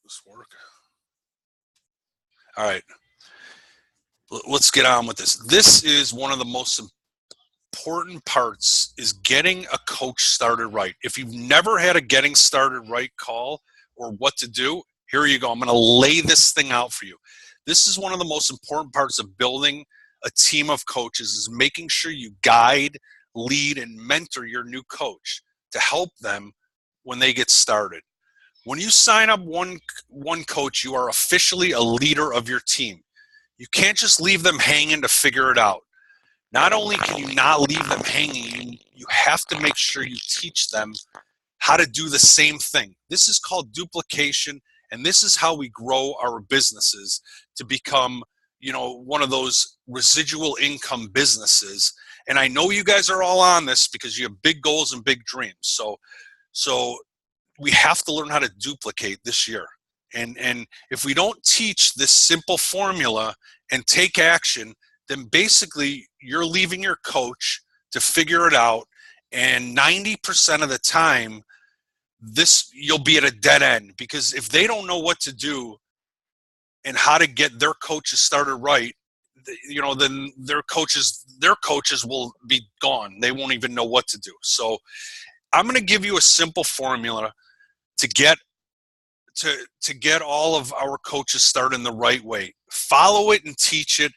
This work? All right. Let's get on with this. This is one of the most important parts is getting a coach started right. If you've never had a getting started right call or what to do, here you go. I'm going to lay this thing out for you. This is one of the most important parts of building a team of coaches is making sure you guide, lead, and mentor your new coach to help them when they get started. When you sign up one coach, you are officially a leader of your team. You can't just leave them hanging to figure it out. Not only can you not leave them hanging, you have to make sure you teach them how to do the same thing. This is called duplication, and this is how we grow our businesses to become, one of those residual income businesses. And I know you guys are all on this because you have big goals and big dreams. So we have to learn how to duplicate this year. And if we don't teach this simple formula and take action, then basically you're leaving your coach to figure it out. And 90% of the time, you'll be at a dead end, because if they don't know what to do and how to get their coaches started right, then their coaches will be gone. They won't even know what to do. So I'm going to give you a simple formula to get all of our coaches started in the right way. Follow it and teach it.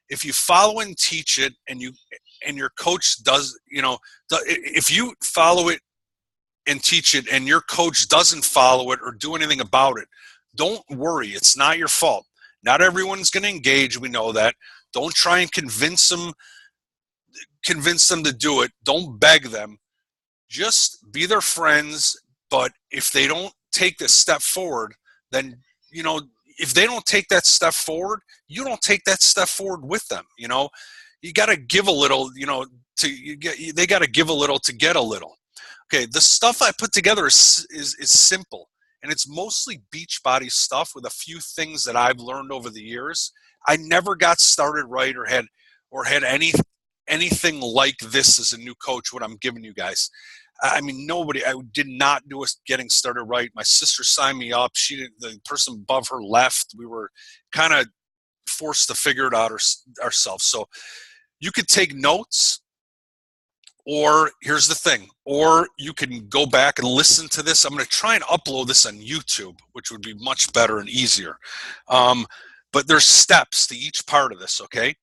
If you follow and teach it, and your coach does, if you follow it and teach it and your coach doesn't follow it or do anything about it, don't worry. It's not your fault. Not everyone's going to engage. We know that. Don't try and convince them to do it. Don't beg them. Just be their friends. But if they don't take this step forward, then, if they don't take that step forward, you don't take that step forward with them. You got to give a little, they got to give a little to get a little. Okay. The stuff I put together is simple, and it's mostly Beachbody stuff with a few things that I've learned over the years. I never got started right or had anything like this as a new coach, what I'm giving you guys. I did not do us getting started right. My sister signed me up. The person above her left. We were kind of forced to figure it out ourselves. So you could take notes, or here's the thing, or you can go back and listen to this. I'm going to try and upload this on YouTube, which would be much better and easier. But there's steps to each part of this, okay?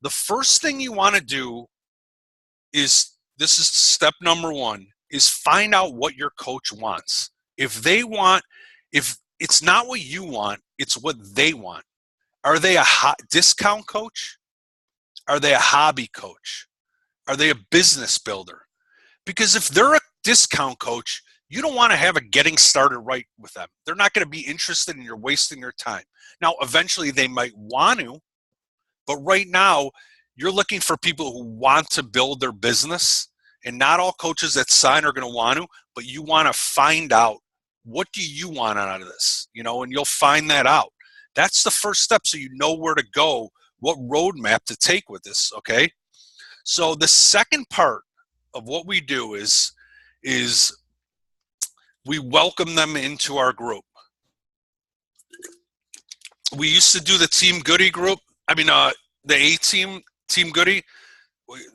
The first thing you want to do this is step number one, is find out what your coach wants. If it's not what you want, it's what they want. Are they a discount coach? Are they a hobby coach? Are they a business builder? Because if they're a discount coach, you don't want to have a getting started right with them. They're not going to be interested, and you're wasting your time. Now, eventually they might want to, but right now you're looking for people who want to build their business. And not all coaches that sign are going to want to, but you want to find out, what do you want out of this? And you'll find that out. That's the first step, so you know where to go, what roadmap to take with this, okay? So the second part of what we do is we welcome them into our group. We used to do the Team Goody group. The A-Team, Team Goody.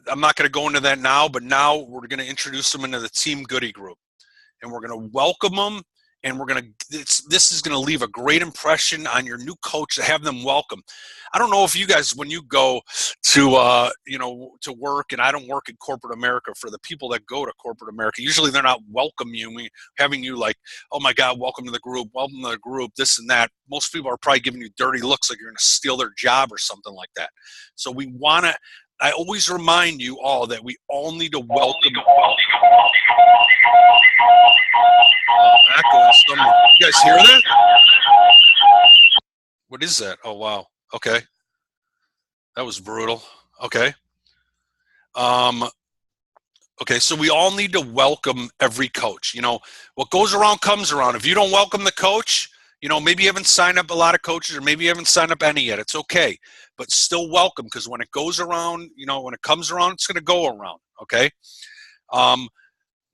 I'm not going to go into that now, but now we're going to introduce them into the Team Goody group, and we're going to welcome them, and this is going to leave a great impression on your new coach to have them welcome. I don't know if you guys, when you go to to work, and I don't work in corporate America, for the people that go to corporate America, usually they're not having you like, oh my God, welcome to the group, this and that. Most people are probably giving you dirty looks, like you're going to steal their job or something like that. So I always remind you all that we all need to welcome. Echo and stuff. You guys hear that? What is that? Oh, wow. Okay. That was brutal. Okay. Okay, so we all need to welcome every coach. What goes around comes around. If you don't welcome the coach, maybe you haven't signed up a lot of coaches, or maybe you haven't signed up any yet. It's okay, but still welcome, because when it goes around, when it comes around, it's going to go around, okay?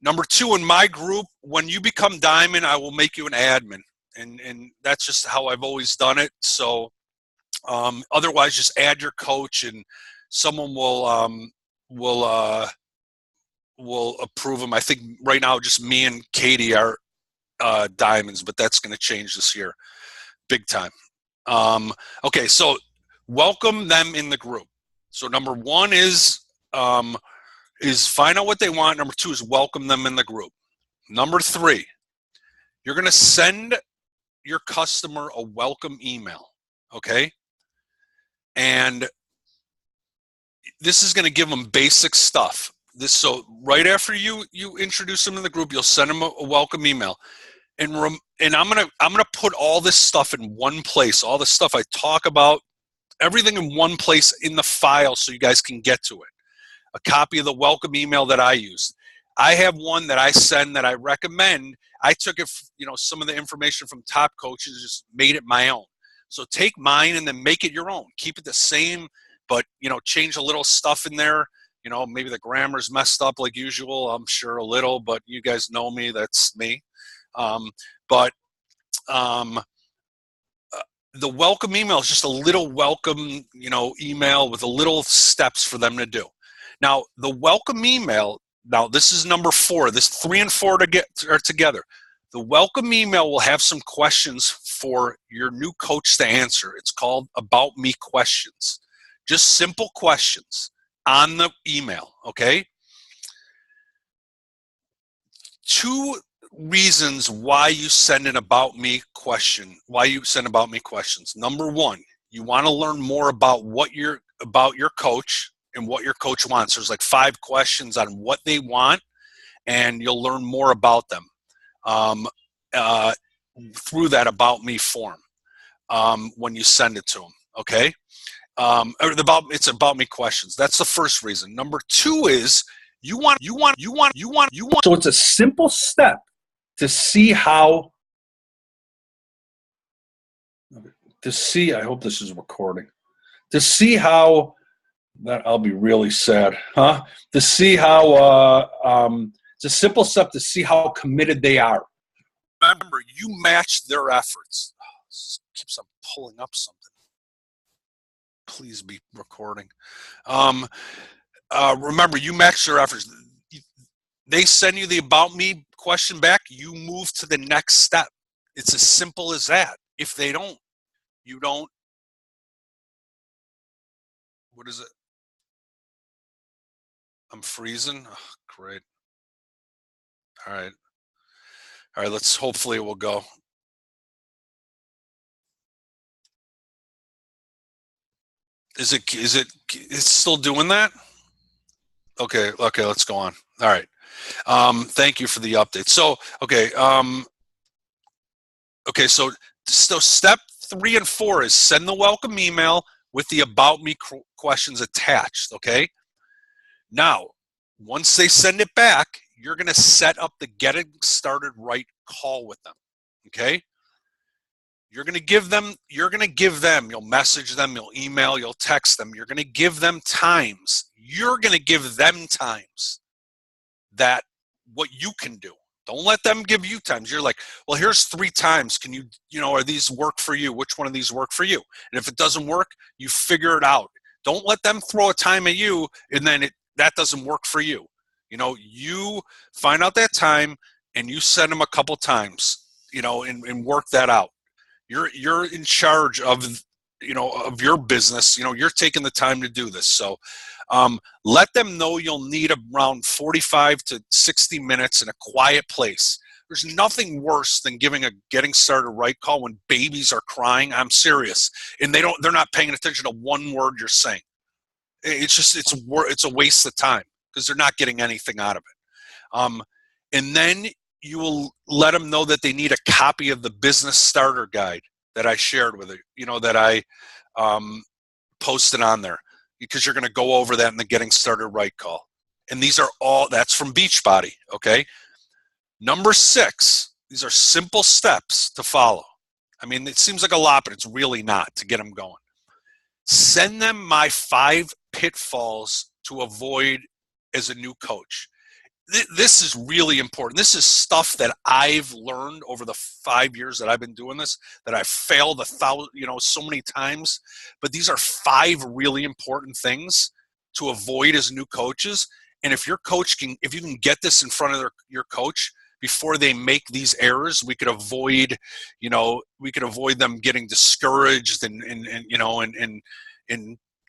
Number two, in my group, when you become Diamond, I will make you an admin. and that's just how I've always done it. So otherwise, just add your coach, and someone will approve them. I think right now just me and Katie are diamonds, but that's going to change this year, big time. Okay, so welcome them in the group. So number one is find out what they want. Number two is welcome them in the group. Number three, you're going to send your customer a welcome email, okay? And this is going to give them basic stuff. So right after you introduce them in the group, you'll send them a welcome email. And I'm gonna put all this stuff in one place, all the stuff I talk about, everything in one place in the file so you guys can get to it. A copy of the welcome email that I use. I have one that I send that I recommend. I took it, some of the information from top coaches, just made it my own. So take mine and then make it your own. Keep it the same, but change a little stuff in there. Maybe the grammar's messed up like usual. I'm sure a little, but you guys know me. That's me. The welcome email is just a little welcome, email with a little steps for them to do. Now, the welcome email, this is number 4. This 3 and 4 are together. The welcome email will have some questions for your new coach to answer. It's called About Me questions. Just simple questions on the email, okay? 2 reasons why you send an About Me question, questions. Number 1, you want to learn more about about your coach and what your coach wants. There's like 5 questions on what they want, and you'll learn more about them through that About Me form when you send it to them, okay? It's About Me questions. That's the first reason. Number 2 is you want. So it's a simple step to see how. I hope this is recording. To see how. That I'll be really sad, huh? To see how it's a simple step to see how committed they are. Remember, you match their efforts. Oh, this keeps on pulling up something. Please be recording. Remember, you match their efforts. They send you the About Me question back. You move to the next step. It's as simple as that. If they don't, you don't. What is it? I'm freezing. Oh, great. All right. Hopefully it will go. It's still doing that? Okay, let's go on. All right. Thank you for the update. So, so step 3 and 4 is send the welcome email with the About Me questions attached, okay? Now, once they send it back, you're going to set up the Getting Started Right call with them, okay? You're going to give them, you'll message them, you'll email, you'll text them. You're going to give them times. You're going to give them times that what you can do. Don't let them give you times. You're like, well, here's 3 times. Can are these work for you? Which one of these work for you? And if it doesn't work, you figure it out. Don't let them throw a time at you and then that doesn't work for you. You find out that time and you send them a couple times, and work that out. You're in charge of your business. You're taking the time to do this. So let them know you'll need around 45 to 60 minutes in a quiet place. There's nothing worse than giving a Getting Started Right call when babies are crying. I'm serious, and they're not paying attention to one word you're saying. It's a waste of time because they're not getting anything out of it. And then you will let them know that they need a copy of the Business Starter Guide that I shared with you, that I posted on there, because you're going to go over that in the Getting Started Right call. And that's from Beachbody, okay? Number 6, these are simple steps to follow. I mean, it seems like a lot, but it's really not, to get them going. Send them my 5 pitfalls to avoid as a new coach. this is really important. This is stuff that I've learned over the 5 years that I've been doing this, that I've failed so many times. But these are 5 really important things to avoid as new coaches. And if you can get this in front of your coach before they make these errors, we could avoid them getting discouraged and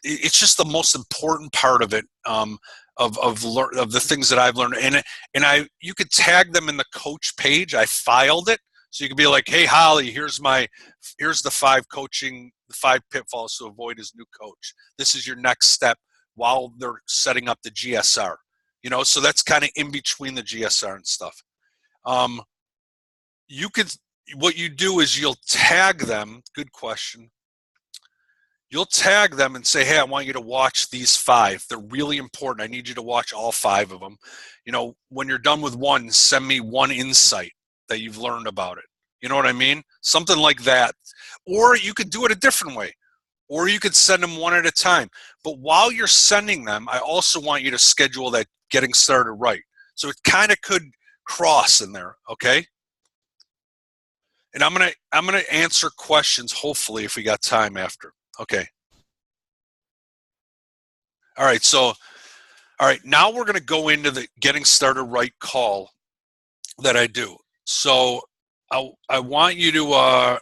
it's just the most important part of it. Of the things that I've learned, and you could tag them in the coach page. I filed it, so you could be like, "Hey, Holly, here's the 5 pitfalls to avoid as new coach. This is your next step while they're setting up the GSR." So that's kind of in between the GSR and stuff. What you do is you'll tag them. Good question. You'll tag them and say, "Hey, I want you to watch these 5. They're really important. I need you to watch all 5 of them. When you're done with one, send me one insight that you've learned about it." You know what I mean? Something like that. Or you could do it a different way. Or you could send them one at a time. But while you're sending them, I also want you to schedule that getting started right. So it kind of could cross in there, okay? And I'm gonna answer questions, hopefully, if we got time after. Okay. All right. Now we're going to go into the getting started right call that I do. So I want you to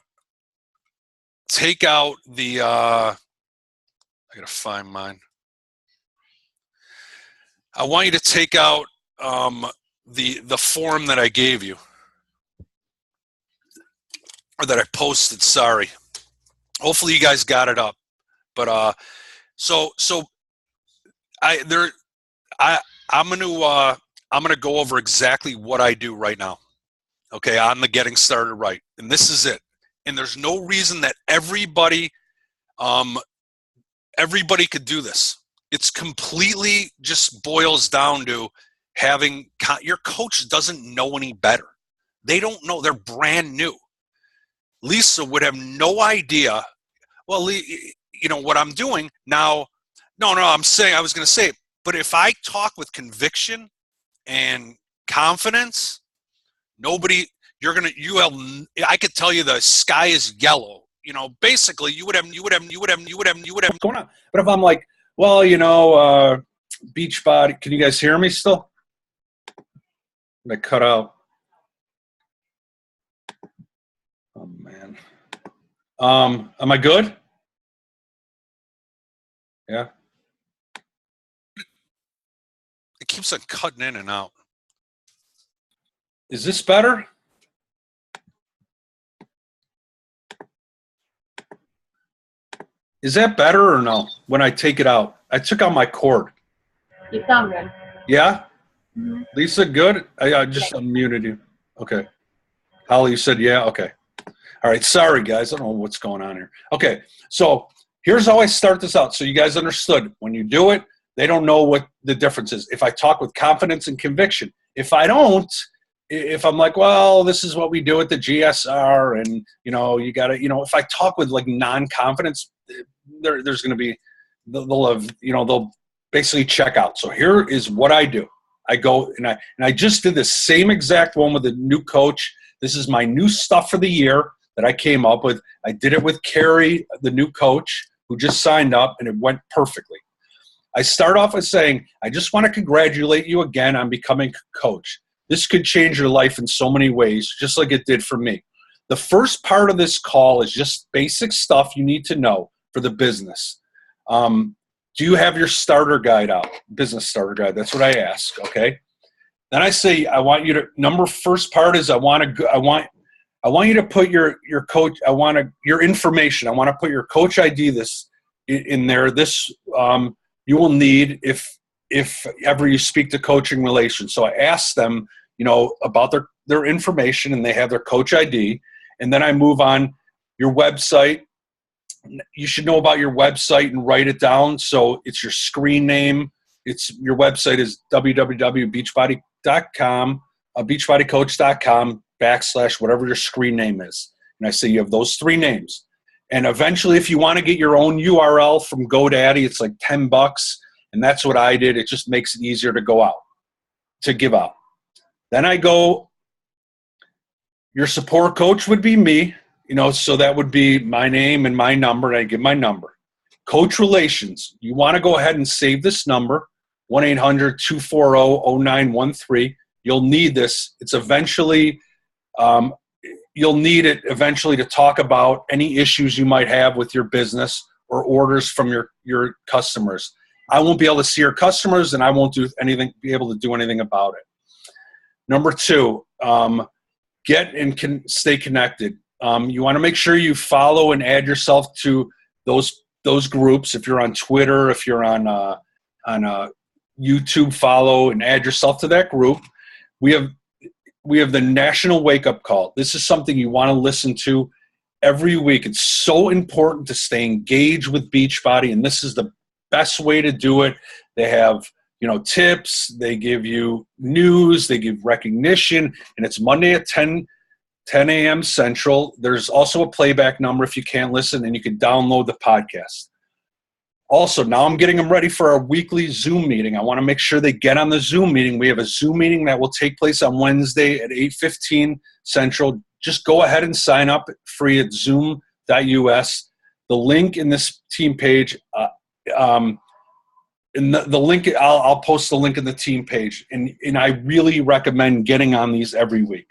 take out the, I got to find mine. I want you to take out the form that I gave you, or that I posted, sorry. Hopefully you guys got it up, but I'm gonna go over exactly what I do right now, okay, on the getting started right, and this is it. And there's no reason that everybody could do this. It's completely just boils down to your coach doesn't know any better. They don't know. They're brand new. Lisa would have no idea. Well, what I'm doing now. No, I was going to say, but if I talk with conviction and confidence, I could tell you the sky is yellow. Basically you would have. What's going on? But if I'm like, well, Beachbody, can you guys hear me still? I cut out. Oh man. Am I good? Yeah. It keeps on cutting in and out. Is this better? Is that better or no? When I take it out, I took out my cord. You sound good. Yeah. Mm-hmm. Lisa, good. I just unmuted you. Okay. Holly, you said yeah. Okay. All right, sorry guys, I don't know what's going on here. Okay, so here's how I start this out so you guys understood. When you do it, they don't know what the difference is. If I talk with confidence and conviction, if I don't, if I'm like, well, this is what we do at the GSR and, you got to, if I talk with like non-confidence, there's going to be, they'll basically check out. So here is what I do. I go and I just did the same exact one with a new coach. This is my new stuff for the year that I came up with. I did it with Carrie, the new coach, who just signed up, and it went perfectly. I start off with saying, I just want to congratulate you again on becoming a coach. This could change your life in so many ways, just like it did for me. The first part of this call is just basic stuff you need to know for the business. Do you have your starter guide out? Business starter guide. That's what I ask, okay? Then I say, I want you to, first part is I want you to put your coach, your information. I want to put your coach ID in there. This you will need if ever you speak to coaching relations. So I ask them, about their information, and they have their coach ID. And then I move on your website. You should know about your website and write it down. So it's your screen name. Your website is www.beachbody.com, beachbodycoach.com / whatever your screen name is. And I say you have those 3 names. And eventually, if you want to get your own URL from GoDaddy, it's like $10. And that's what I did. It just makes it easier to go out. to give out. Then I go, your support coach would be me, so that would be my name and my number, and I give my number. Coach relations, you want to go ahead and save this number, 1-800-240-0913. You'll need this. It's eventually, you'll need it eventually to talk about any issues you might have with your business or orders from your customers. I won't be able to see your customers, and I won't be able to do anything about it. Number 2, get and stay connected. You want to make sure you follow and add yourself to those groups. If you're on Twitter, if you're on YouTube, follow and add yourself to that group. We have the National Wake Up Call. This is something you want to listen to every week. It's so important to stay engaged with Beachbody, and this is the best way to do it. They have tips, they give you news, they give recognition, and it's Monday at 10 a.m. Central. There's also a playback number if you can't listen, and you can download the podcast. Also, now I'm getting them ready for our weekly Zoom meeting. I want to make sure they get on the Zoom meeting. We have a Zoom meeting that will take place on Wednesday at 8:15 Central. Just go ahead and sign up free at zoom.us. The link in this team page, and the link, I'll post the link in the team page. And I really recommend getting on these every week.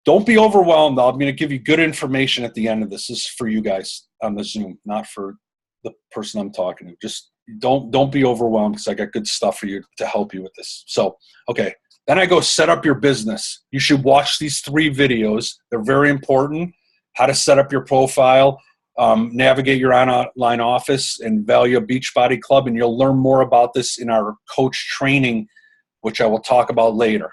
Don't be overwhelmed. I'm going to give you good information at the end of this. This is for you guys on the Zoom, not for the person I'm talking to. Just don't be overwhelmed, because I got good stuff for you to help you with this. So, okay. Then I go set up your business. You should watch these 3 videos. They're very important. How to set up your profile, navigate your online office, and value a Beachbody Club. And you'll learn more about this in our coach training, which I will talk about later.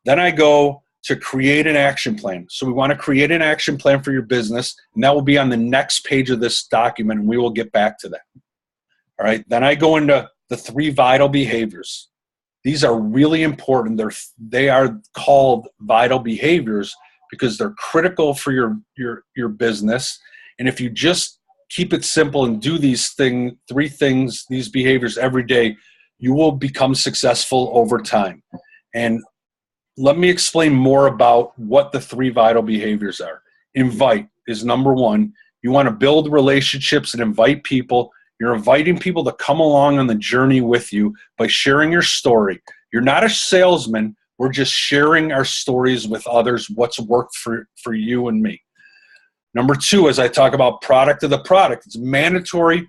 Then I go to create an action plan. So we want to create an action plan for your business, and that will be on the next page of this document, and we will get back to that. All right. Then I go into the 3 vital behaviors. These are really important. They are called vital behaviors because they're critical for your business. And if you just keep it simple and do these 3 things, these behaviors every day, you will become successful over time. And let me explain more about what the 3 vital behaviors are. Invite is number 1. You want to build relationships and invite people. You're inviting people to come along on the journey with you by sharing your story. You're not a salesman. We're just sharing our stories with others, what's worked for you and me. Number 2, as I talk about product of the product, it's mandatory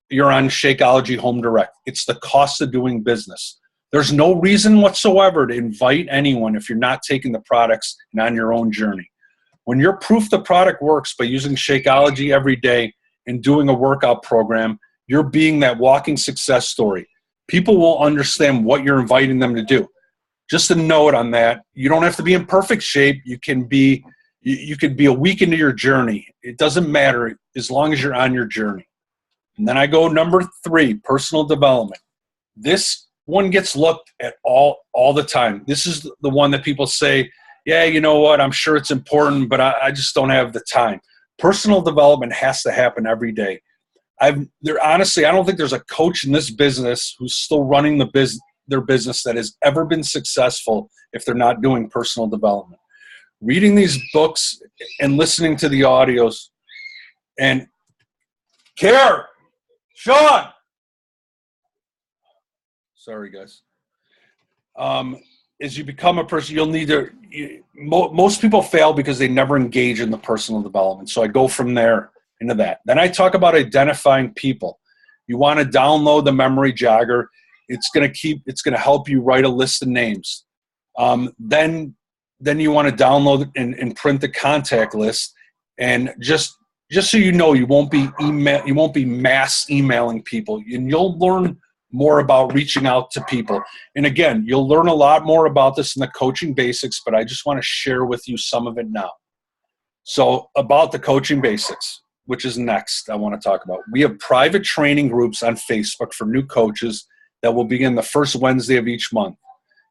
you're on Shakeology Home Direct. It's the cost of doing business. There's no reason whatsoever to invite anyone if you're not taking the products and on your own journey. When you're proof the product works by using Shakeology every day and doing a workout program, you're being that walking success story. People will understand what you're inviting them to do. Just a note on that, you don't have to be in perfect shape. You could be a week into your journey. It doesn't matter as long as you're on your journey. And then I go number 3, personal development. This one gets looked at all the time. This is the one that people say, yeah, you know what, I'm sure it's important, but I just don't have the time. Personal development has to happen every day. Honestly, I don't think there's a coach in this business who's still running their business that has ever been successful if they're not doing personal development. Reading these books and listening to the audios. And Sean! Sorry, guys. As you become a person, you'll need to, most people fail because they never engage in the personal development. So I go from there into that. Then I talk about identifying people. You want to download the memory jogger. It's going to help you write a list of names. Then you want to download and print the contact list. And just so you know, you won't be mass emailing people, and you'll learn more about reaching out to people. And again, you'll learn a lot more about this in the coaching basics, but I just want to share with you some of it now. So about the coaching basics, which is next I want to talk about. We have private training groups on Facebook for new coaches that will begin the first Wednesday of each month.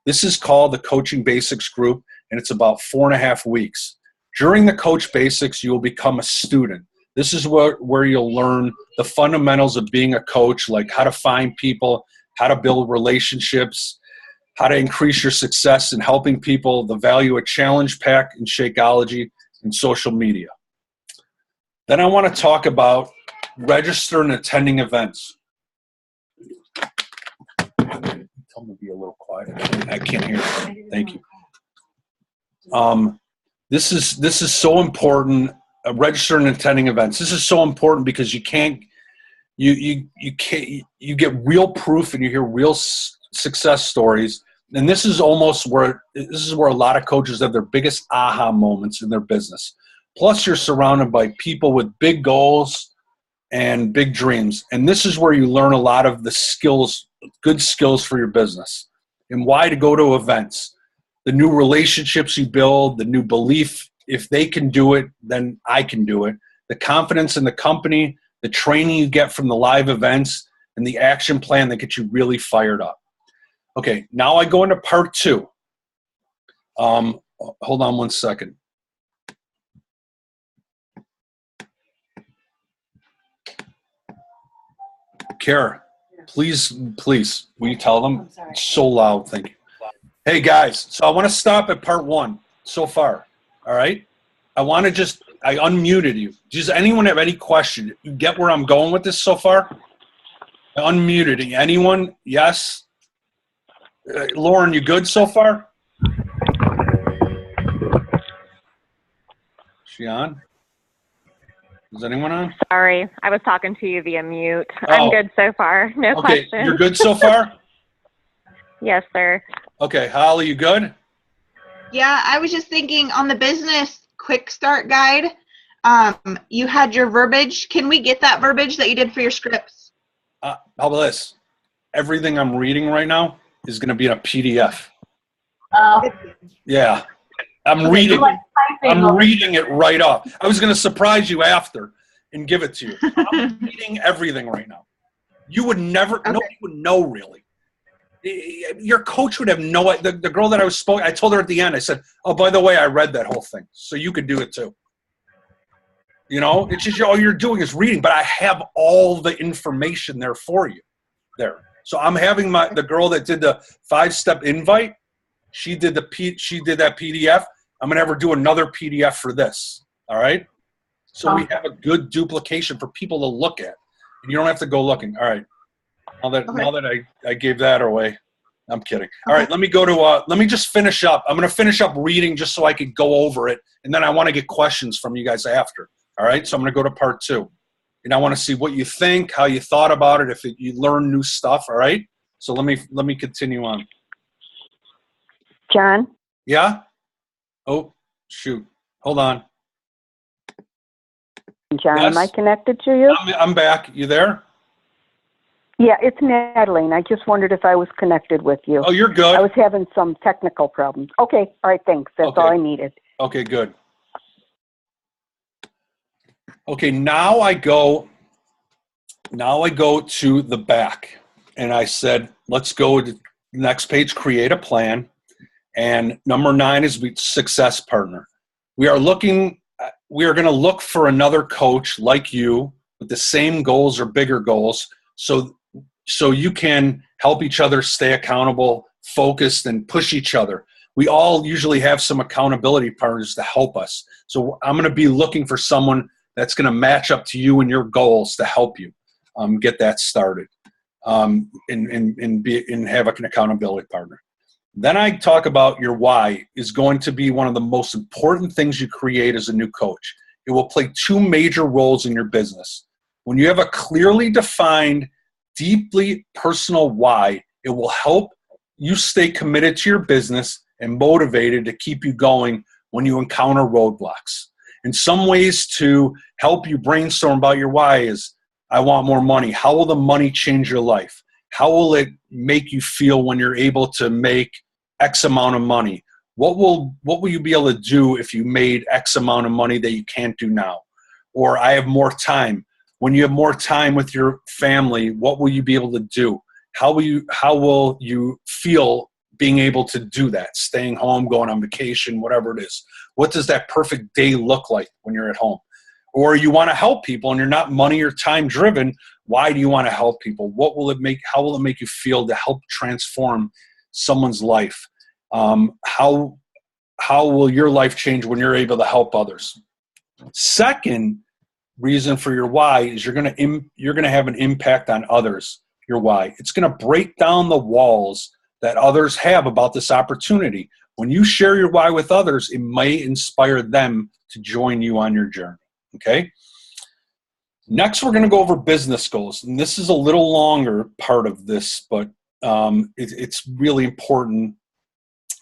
This is called the Coaching Basics Group, and it's about 4.5 weeks. During the Coach Basics, you will become a student. This is where you'll learn the fundamentals of being a coach, like how to find people, how to build relationships, how to increase your success in helping people, the value of challenge pack and Shakeology, and social media. Then I want to talk about register and attending events. Tell me to be a little quiet. I can't hear you. Thank you. This is so important. Register and attending events. This is so important because you get real proof and you hear real success stories. And this is where a lot of coaches have their biggest aha moments in their business. Plus, you're surrounded by people with big goals and big dreams. And this is where you learn a lot of the skills, good skills for your business, and why to go to events, the new relationships you build, the new belief, if they can do it, then I can do it, the confidence in the company, the training you get from the live events, and the action plan that gets you really fired up. Okay, now I go into part 2. Hold on one second. Kara, please, will you tell them? It's so loud, thank you. Hey guys, so I want to stop at part 1 so far, all right? I unmuted you. Does anyone have any question? You get where I'm going with this so far? I unmuted you. Anyone? Yes? Lauren, you good so far? Is she on? Is anyone on? Sorry, I was talking to you via mute. Oh. I'm good so far. No Okay, questions. you're good so far? Yes, sir. Okay, Holly, you good? Yeah, I was just thinking on the business quick start guide, you had your verbiage. Can we get that verbiage that you did for your scripts? How about this? Everything I'm reading right now is going to be in a PDF. Yeah. I'm reading it right off. I was going to surprise you after and give it to you. I'm reading everything right now. You would never, nobody would know really. Your coach would have no idea. The girl that I told her at the end, I said, oh, by the way, I read that whole thing. So you could do it too. You know, it's just all you're doing is reading, but I have all the information there for you there. So I'm having the girl that did the 5-step invite. She did that PDF. I'm going to have her do another PDF for this. All right. So we have a good duplication for people to look at, and you don't have to go looking. All right. Now that I gave that away, I'm kidding. All right. Let me go to, let me just finish up. I'm going to finish up reading just so I could go over it. And then I want to get questions from you guys after. All right. So I'm going to go to part 2. And I want to see what you think, how you thought about it, if you learn new stuff. All right. So let me continue on. John? Yeah? Oh, shoot. Hold on. John, Yes? am I connected to you? I'm back. You there? Yeah, it's Natalie. I just wondered if I was connected with you. Oh, you're good. I was having some technical problems. Okay, all right, thanks. That's Okay. all I needed. Okay, good. Okay, now I go to the back, and I said, let's go to the next page, create a plan. And number 9 is success partner. We are going to look for another coach like you with the same goals or bigger goals, so you can help each other stay accountable, focused, and push each other. We all usually have some accountability partners to help us. So I'm going to be looking for someone that's going to match up to you and your goals to help you get that started and have an accountability partner. Then I talk about your why is going to be one of the most important things you create as a new coach. It will play 2 major roles in your business. When you have a clearly defined, deeply personal why, it will help you stay committed to your business and motivated to keep you going when you encounter roadblocks. In some ways to help you brainstorm about your why is, I want more money. How will the money change your life? How will it make you feel when you're able to make X amount of money? What will you be able to do if you made X amount of money that you can't do now? Or I have more time. When you have more time with your family, what will you be able to do? How will you feel being able to do that? Staying home, going on vacation, whatever it is. What does that perfect day look like when you're at home? Or you want to help people and you're not money or time driven. Why do you want to help people? How will it make you feel to help transform someone's life? How will your life change when you're able to help others? Second reason for your why is you're going to have an impact on others. Your why. It's going to break down the walls that others have about this opportunity. When you share your why with others, it may inspire them to join you on your journey. Okay? Next, we're going to go over business goals. And this is a little longer part of this, but it's really important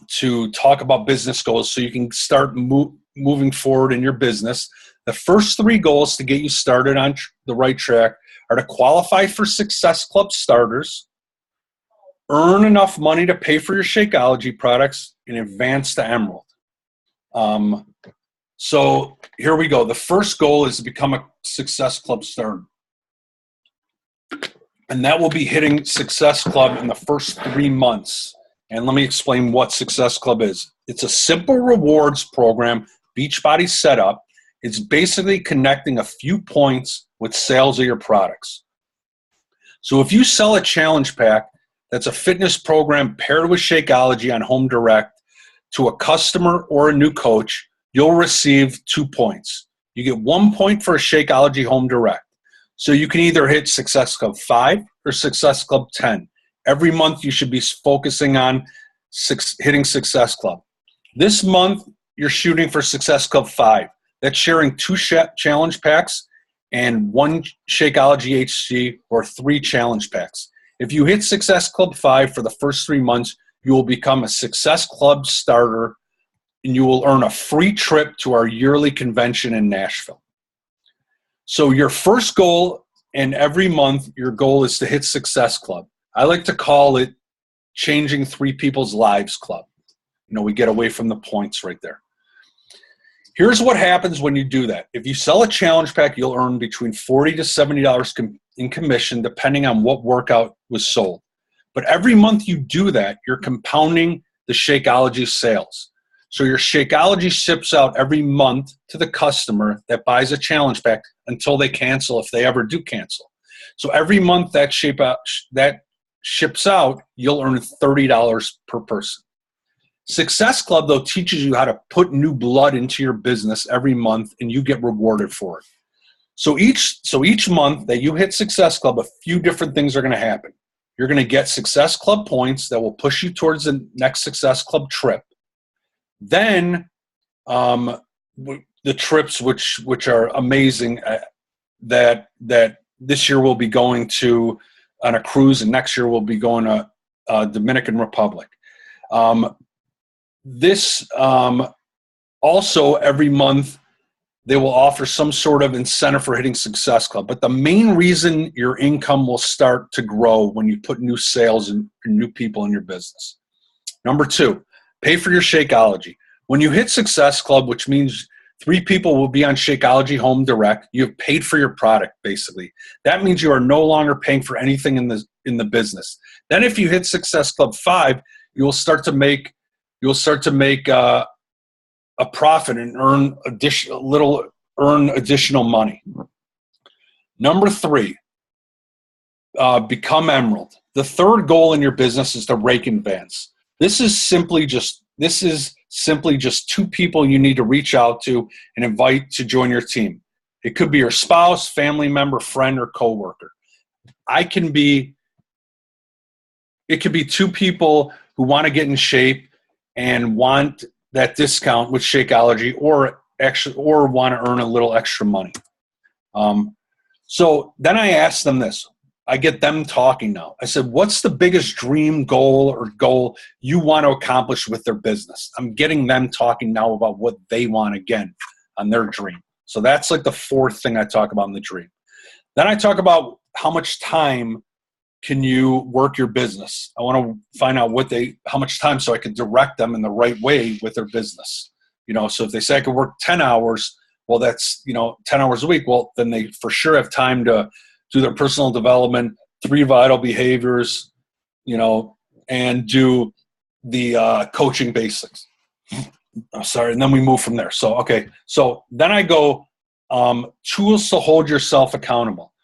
to talk about business goals so you can start moving forward in your business. The first 3 goals to get you started on the right track are to qualify for Success Club starters, earn enough money to pay for your Shakeology products, and advance to Emerald. So here we go. The first goal is to become a Success Club starter. And that will be hitting Success Club in the first 3 months. And let me explain what Success Club is. It's a simple rewards program Beachbody set up. It's basically connecting a few points with sales of your products. So if you sell a challenge pack that's a fitness program paired with Shakeology on Home Direct to a customer or a new coach, you'll receive 2 points. You get 1 point for a Shakeology Home Direct. So you can either hit Success Club 5 or Success Club 10. Every month you should be focusing on hitting Success Club. This month you're shooting for Success Club 5. That's sharing 2 challenge packs and 1 Shakeology HC or 3 challenge packs. If you hit Success Club 5 for the first 3 months, you will become a Success Club starter and you will earn a free trip to our yearly convention in Nashville. So your first goal, and every month your goal is to hit Success Club. I like to call it changing 3 people's lives club. We get away from the points right there. Here's what happens when you do that. If you sell a challenge pack, you'll earn between $40 to $70 in commission, depending on what workout was sold. But every month you do that, you're compounding the Shakeology sales. So your Shakeology ships out every month to the customer that buys a challenge pack until they cancel, if they ever do cancel. So every month that ships out, you'll earn $30 per person. Success Club, though, teaches you how to put new blood into your business every month, and you get rewarded for it. So each month that you hit Success Club, a few different things are going to happen. You're going to get Success Club points that will push you towards the next Success Club trip. Then the trips, which are amazing, that this year we'll be going to on a cruise, and next year we'll be going to Dominican Republic. Also every month they will offer some sort of incentive for hitting Success Club. But the main reason your income will start to grow when you put new sales and new people in your business. Number 2, pay for your Shakeology. When you hit Success Club, which means 3 people will be on Shakeology Home Direct, you've paid for your product, basically. That means you are no longer paying for anything in the business. Then if you hit Success Club 5, you'll start to make a profit and earn additional money. Number 3, become Emerald. The third goal in your business is to rake and advance. This is simply just 2 people you need to reach out to and invite to join your team. It could be your spouse, family member, friend, or coworker. It could be 2 people who want to get in shape and want that discount with Shakeology, or want to earn a little extra money. So then I asked them this. I get them talking now. I said, what's the biggest dream goal you want to accomplish with their business? I'm getting them talking now about what they want again on their dream. So that's like the 4th thing I talk about in the dream. Then I talk about how much time can you work your business. I want to find out how much time, so I can direct them in the right way with their business. So if they say I could work 10 hours, well, that's, 10 hours a week. Well, then they for sure have time to do their personal development, 3 vital behaviors, and do the coaching basics. I'm sorry. And then we move from there. So, okay. So then I go, tools to hold yourself accountable.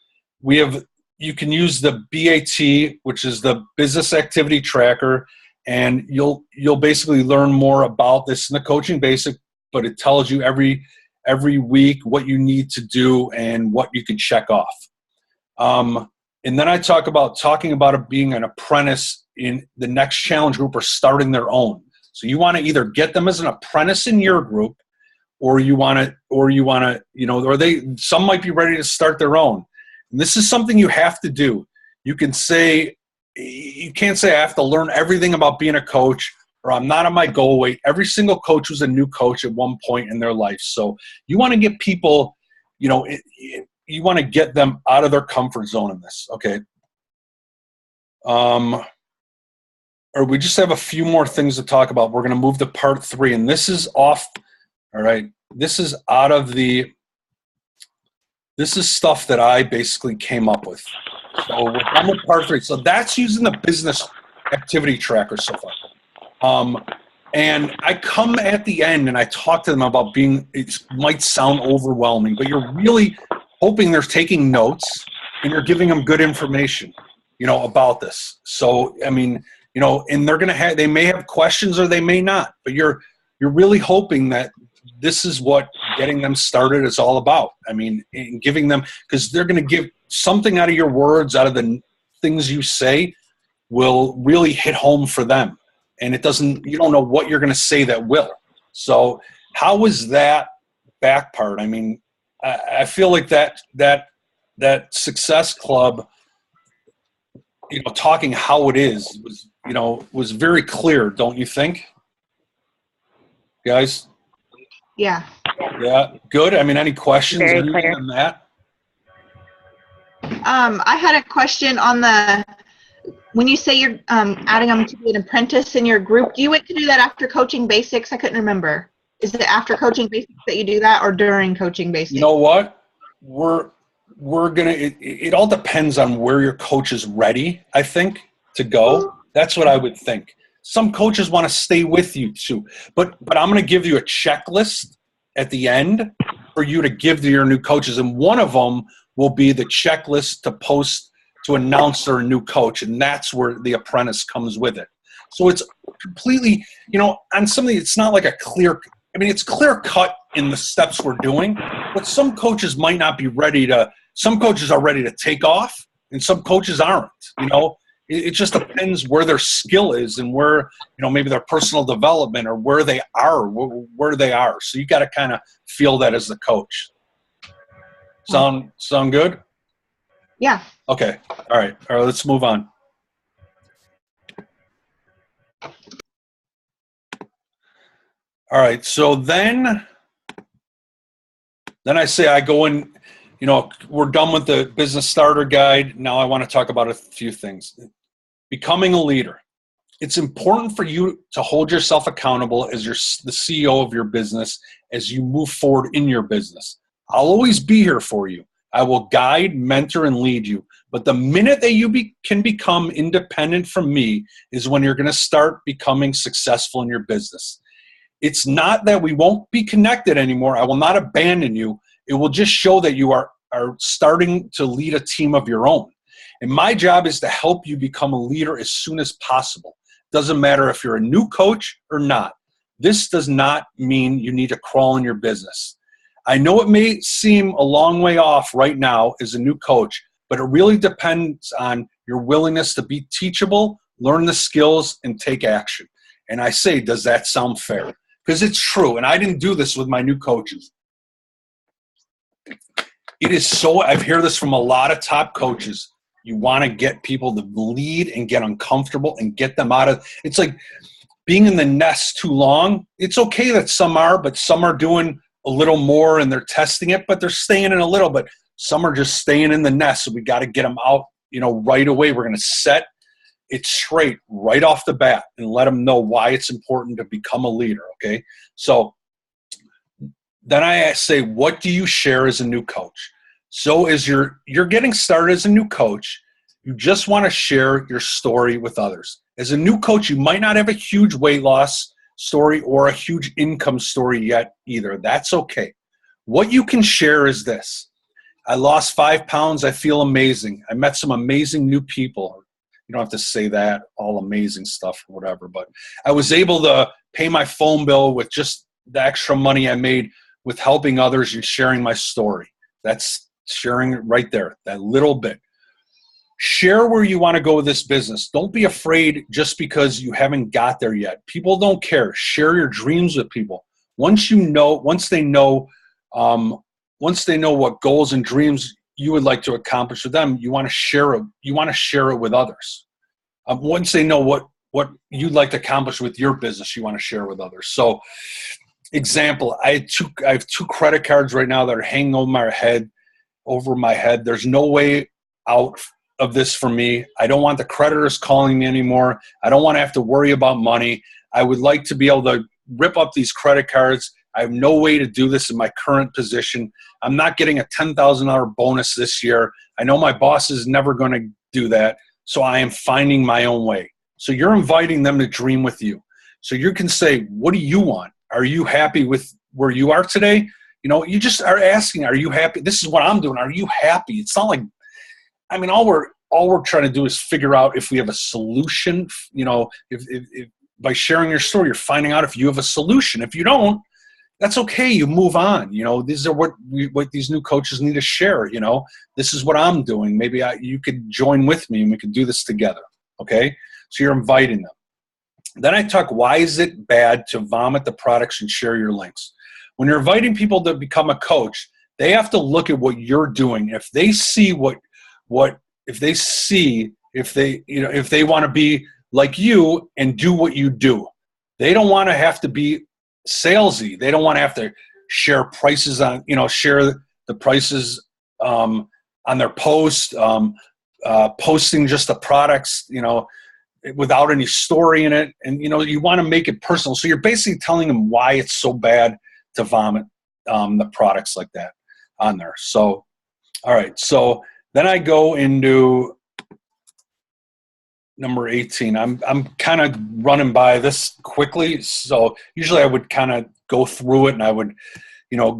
You can use the BAT, which is the Business Activity Tracker, and you'll basically learn more about this in the Coaching Basic, but it tells you every week what you need to do and what you can check off. And then I talking about it being an apprentice in the next challenge group or starting their own. So you want to either get them as an apprentice in your group, or you want to, some might be ready to start their own. And this is something you have to do. You can't say I have to learn everything about being a coach, or I'm not on my goal weight. Every single coach was a new coach at one point in their life. So you want to get people, you want to get them out of their comfort zone in this. Okay. Or we just have a few more things to talk about. We're going to move to part 3, and this is off. All right. This is this is stuff that I basically came up with. So we're done with part 3. So that's using the business activity tracker so far. And I come at the end and I talk to them about it might sound overwhelming, but you're really hoping they're taking notes and you're giving them good information, about this. So, I mean, and they may have questions or they may not, but you're really hoping that this is what getting them started is all about. I mean, giving them, because they're going to give something out of your words, out of the things you say, will really hit home for them. And you don't know what you're going to say that will. So how was that back part? I mean, I feel like that Success Club, talking how it is was very clear, don't you think, guys? Yeah. Yeah, good. I mean, any questions Very anything clear. on that? I had a question on when you say you're adding them to be an apprentice in your group, do you wait to do that after Coaching Basics? I couldn't remember. Is it after Coaching Basics that you do that, or during Coaching Basics? You know what? We're gonna. It all depends on where your coach is ready, I think, to go. That's what I would think. Some coaches want to stay with you too, but I'm going to give you a checklist at the end for you to give to your new coaches, and one of them will be the checklist to post to announce they're a new coach, and that's where the apprentice comes with it. So it's completely, on something. It's not like it's clear cut in the steps we're doing, but some coaches might not be ready to. Some coaches are ready to take off, and some coaches aren't. It just depends where their skill is and where, maybe their personal development or where they are. So you got to kind of feel that as the coach. Sound good? Yeah. Okay. All right. Let's move on. All right. So then I say I go in, we're done with the business starter guide. Now I want to talk about a few things. Becoming a leader. It's important for you to hold yourself accountable as the CEO of your business as you move forward in your business. I'll always be here for you. I will guide, mentor, and lead you. But the minute that you can become independent from me is when you're going to start becoming successful in your business. It's not that we won't be connected anymore. I will not abandon you. It will just show that you are starting to lead a team of your own. And my job is to help you become a leader as soon as possible. Doesn't matter if you're a new coach or not. This does not mean you need to crawl in your business. I know it may seem a long way off right now as a new coach, but it really depends on your willingness to be teachable, learn the skills, and take action. And I say, does that sound fair? Because it's true, and I didn't do this with my new coaches. It is so, I've heard this from a lot of top coaches. You want to get people to lead and get uncomfortable and get them out of, it's like being in the nest too long. It's okay that some are, but some are doing a little more and they're testing it, but they're staying in a little, but some are just staying in the nest. So we got to get them out, right away. We're going to set it straight right off the bat and let them know why it's important to become a leader. Okay. So then I say, what do you share as a new coach? So as you're getting started as a new coach, you just want to share your story with others. As a new coach, you might not have a huge weight loss story or a huge income story yet either. That's okay. What you can share is this. I lost 5 pounds. I feel amazing. I met some amazing new people. You don't have to say that, all amazing stuff or whatever. But I was able to pay my phone bill with just the extra money I made with helping others and sharing my story. That's sharing it right there, that little bit. Share where you want to go with this business. Don't be afraid just because you haven't got there yet. People don't care. Share your dreams with people. Once they know what goals and dreams you would like to accomplish with them, you want to share it. You want to share it with others. Once they know what you'd like to accomplish with your business, you want to share with others. So, example, I have two credit cards right now that are hanging over my head. There's no way out of this for me. I don't want the creditors calling me anymore. I don't want to have to worry about money. I would like to be able to rip up these credit cards. I have no way to do this in my current position. I'm not getting a $10,000 bonus this year. I know my boss is never going to do that. So I am finding my own way. So you're inviting them to dream with you. So you can say, what do you want? Are you happy with where you are today? You know, you just are asking, are you happy? This is what I'm doing. Are you happy? It's not like, I mean, all we're trying to do is figure out if we have a solution. You know, if by sharing your story, you're finding out if you have a solution. If you don't, that's okay. You move on. You know, these are what these new coaches need to share. You know, this is what I'm doing. Maybe you could join with me and we could do this together. Okay. So you're inviting them. Then I talk, why is it bad to vomit the products and share your links? When you're inviting people to become a coach, they have to look at what you're doing. If they see if they want to be like you and do what you do, they don't want to have to be salesy. They don't want to have to share prices share the prices on their post, posting just the products, without any story in it. And, you want to make it personal. So you're basically telling them why it's so bad to vomit the products like that on there. So, all right. So then I go into number 18. I'm kind of running by this quickly. So usually I would kind of go through it and I would,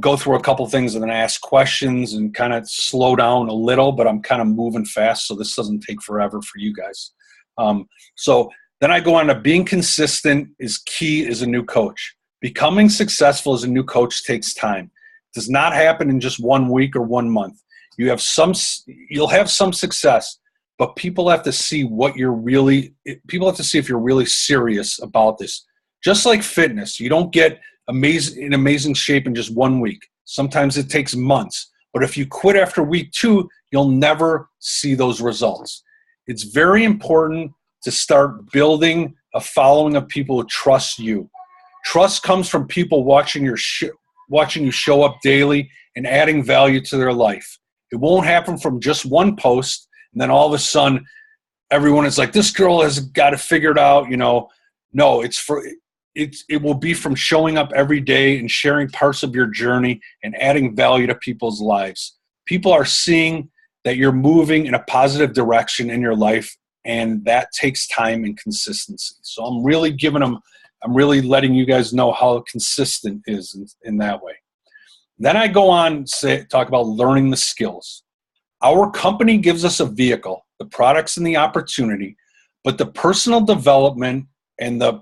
go through a couple things and then ask questions and kind of slow down a little, but I'm kind of moving fast. So this doesn't take forever for you guys. So then I go on to being consistent is key as a new coach. Becoming successful as a new coach takes time. It does not happen in just 1 week or 1 month. You'll have some success, but people have to see people have to see if you're really serious about this. Just like fitness, you don't get in amazing shape in just 1 week. Sometimes it takes months, but if you quit after week 2, you'll never see those results. It's very important to start building a following of people who trust you. Trust comes from people watching you show up daily and adding value to their life. It won't happen from just one post, and then all of a sudden, everyone is like, this girl has got it figured out. No, it will be from showing up every day and sharing parts of your journey and adding value to people's lives. People are seeing that you're moving in a positive direction in your life, and that takes time and consistency. So I'm really letting you guys know how consistent is in that way. Then I go on talk about learning the skills. Our company gives us a vehicle, the products and the opportunity, but the personal development and the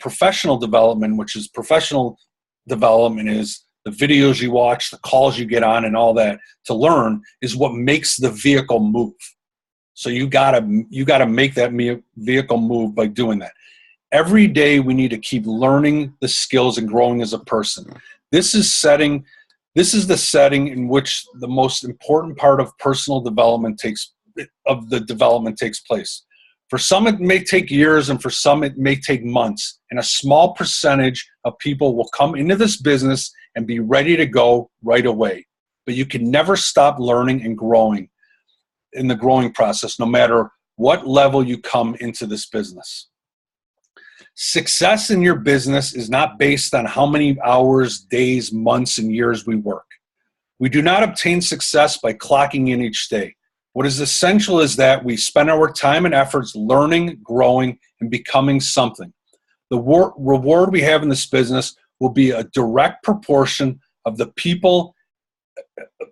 professional development, which is professional development is the videos you watch, the calls you get on and all that to learn is what makes the vehicle move. So you gotta make that vehicle move by doing that. Every day we need to keep learning the skills and growing as a person. This is the setting in which the most important part of personal development takes place. For some, it may take years, and for some, it may take months. And a small percentage of people will come into this business and be ready to go right away. But you can never stop learning and growing in the growing process, no matter what level you come into this business. Success in your business is not based on how many hours, days, months, and years we work. We do not obtain success by clocking in each day. What is essential is that we spend our time and efforts learning, growing, and becoming something. The reward we have in this business will be a direct proportion of the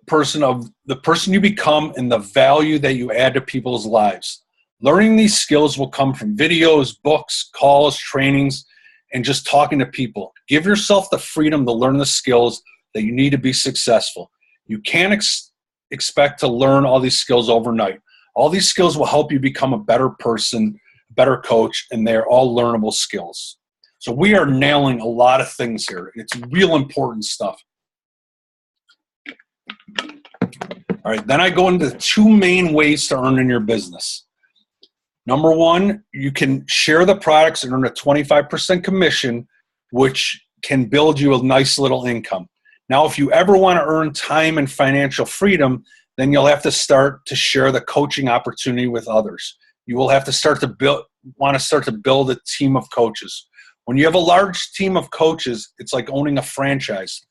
person you become and the value that you add to people's lives. Learning these skills will come from videos, books, calls, trainings, and just talking to people. Give yourself the freedom to learn the skills that you need to be successful. You can't expect to learn all these skills overnight. All these skills will help you become a better person, a better coach, and they're all learnable skills. So we are nailing a lot of things here. It's real important stuff. All right, then I go into 2 main ways to earn in your business. Number 1, you can share the products and earn a 25% commission, which can build you a nice little income. Now, if you ever want to earn time and financial freedom, then you'll have to start to share the coaching opportunity with others. You will have to start to build a team of coaches. When you have a large team of coaches, it's like owning a franchise.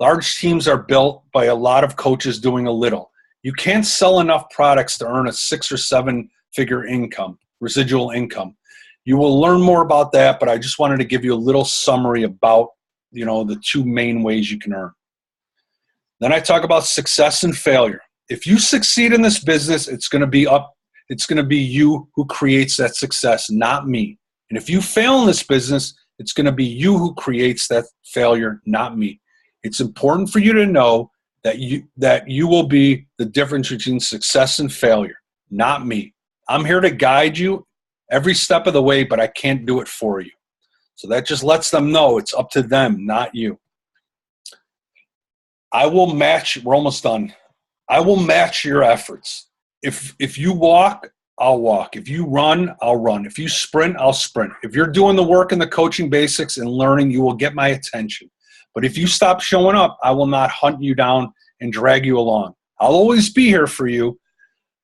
Large teams are built by a lot of coaches doing a little. You can't sell enough products to earn a 6 or 7 figure income, residual income. You will learn more about that, but I just wanted to give you a little summary about, the 2 main ways you can earn. Then I talk about success and failure. If you succeed in this business, it's going to be you who creates that success, not me. And if you fail in this business, it's going to be you who creates that failure, not me. It's important for you to know that you will be the difference between success and failure, not me. I'm here to guide you every step of the way, but I can't do it for you. So that just lets them know it's up to them, not you. We're almost done. I will match your efforts. If you walk, I'll walk. If you run, I'll run. If you sprint, I'll sprint. If you're doing the work in the coaching basics and learning, you will get my attention. But if you stop showing up, I will not hunt you down and drag you along. I'll always be here for you.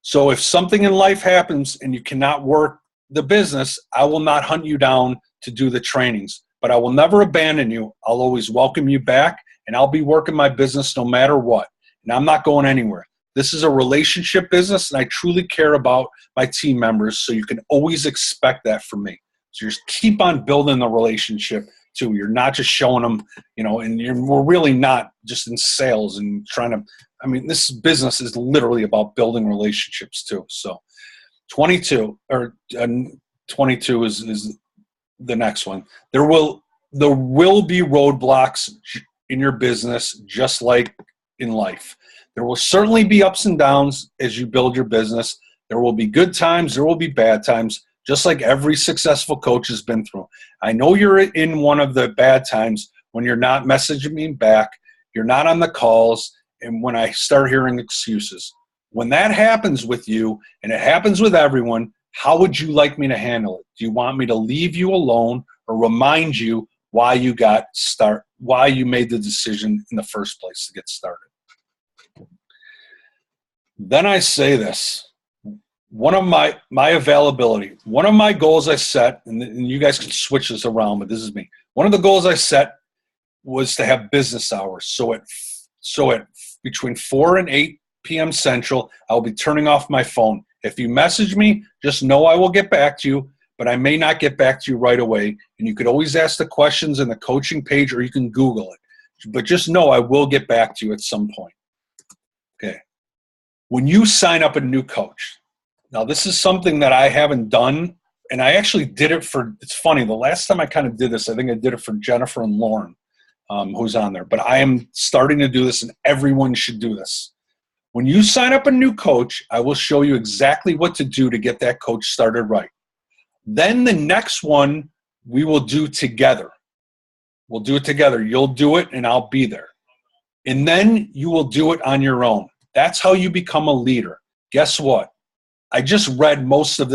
So if something in life happens and you cannot work the business, I will not hunt you down to do the trainings. But I will never abandon you. I'll always welcome you back, and I'll be working my business no matter what. And I'm not going anywhere. This is a relationship business, and I truly care about my team members, so you can always expect that from me. So just keep on building the relationship, too. You're not just showing them, and we're really not just in sales and trying to, this business is literally about building relationships, too. So 22 is the next one. There will be roadblocks in your business, just like in life. There will certainly be ups and downs as you build your business. There will be good times. There will be bad times, just like every successful coach has been through. I know you're in one of the bad times when you're not messaging me back, you're not on the calls, and when I start hearing excuses. When that happens with you, and it happens with everyone, how would you like me to handle it? Do you want me to leave you alone or remind you why you made the decision in the first place to get started? Then I say this, one of my availability, one of my goals I set, and you guys can switch this around, but this is me. One of the goals I set was to have business hours. So at between 4 and 8 p.m. Central, I'll be turning off my phone. If you message me, just know I will get back to you, but I may not get back to you right away. And you could always ask the questions in the coaching page, or you can Google it. But just know I will get back to you at some point. Okay. When you sign up a new coach, now this is something that I haven't done, and I actually did it it's funny, the last time I kind of did this, I think I did it for Jennifer and Lauren, who's on there. But I am starting to do this, and everyone should do this. When you sign up a new coach, I will show you exactly what to do to get that coach started right. Then the next one we will do together. We'll do it together. You'll do it, and I'll be there. And then you will do it on your own. That's how you become a leader. Guess what? I just read most of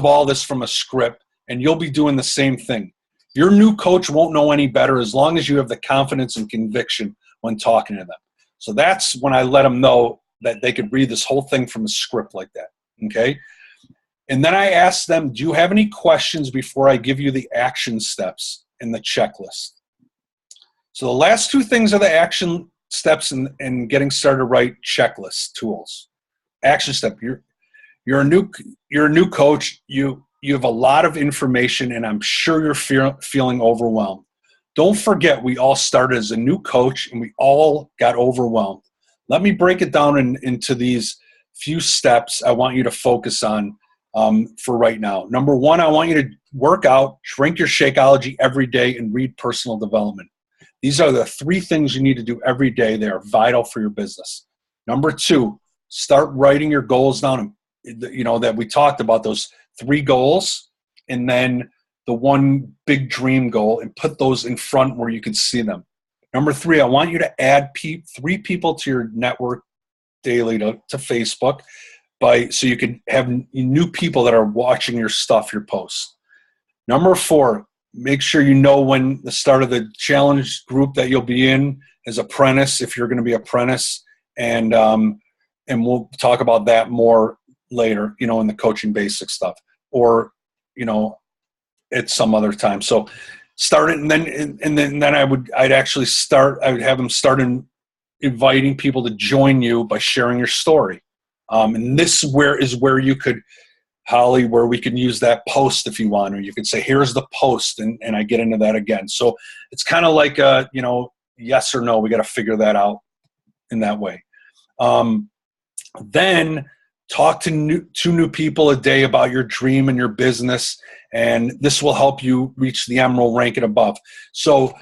all this from a script, and you'll be doing the same thing. Your new coach won't know any better as long as you have the confidence and conviction when talking to them. So that's when I let them know that they could read this whole thing from a script like that, okay? And then I ask them, do you have any questions before I give you the action steps in the checklist? So the last 2 things are the action steps in getting started right checklist tools. Action step, you're a new coach, you have a lot of information, and I'm sure you're feeling overwhelmed. Don't forget, we all started as a new coach, and we all got overwhelmed. Let me break it down into these few steps I want you to focus on for right now. Number one, I want you to work out, drink your Shakeology every day, and read personal development. These are the 3 things you need to do every day. They are vital for your business. Number 2, start writing your goals down. That we talked about, those 3 goals, and then the 1 big dream goal, and put those in front where you can see them. Number 3, I want you to add 3 people to your network daily to Facebook, so you can have new people that are watching your stuff, your posts. Number 4, make sure you know when the start of the challenge group that you'll be in as apprentice, if you're going to be apprentice, and we'll talk about that more later, in the coaching basic stuff, or at some other time. So start it, and then I would have them start inviting people to join you by sharing your story. And this is where you could, Holly, where we can use that post if you want, or you could say, here's the post, and I get into that again. So it's kind of like yes or no. We got to figure that out in that way. Then talk to 2 new people a day about your dream and your business, and this will help you reach the emerald rank and above. So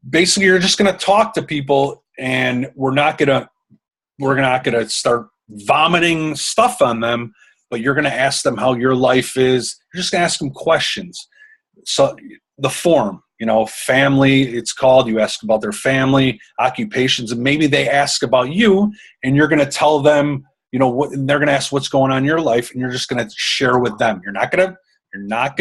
basically, you're just going to talk to people, and we're not going to start vomiting stuff on them, but you're going to ask them how your life is. You're just going to ask them questions. So the form, family, it's called, you ask about their family, occupations, and maybe they ask about you, and you're going to tell them, and they're going to ask what's going on in your life, and you're just going to share with them. You're not going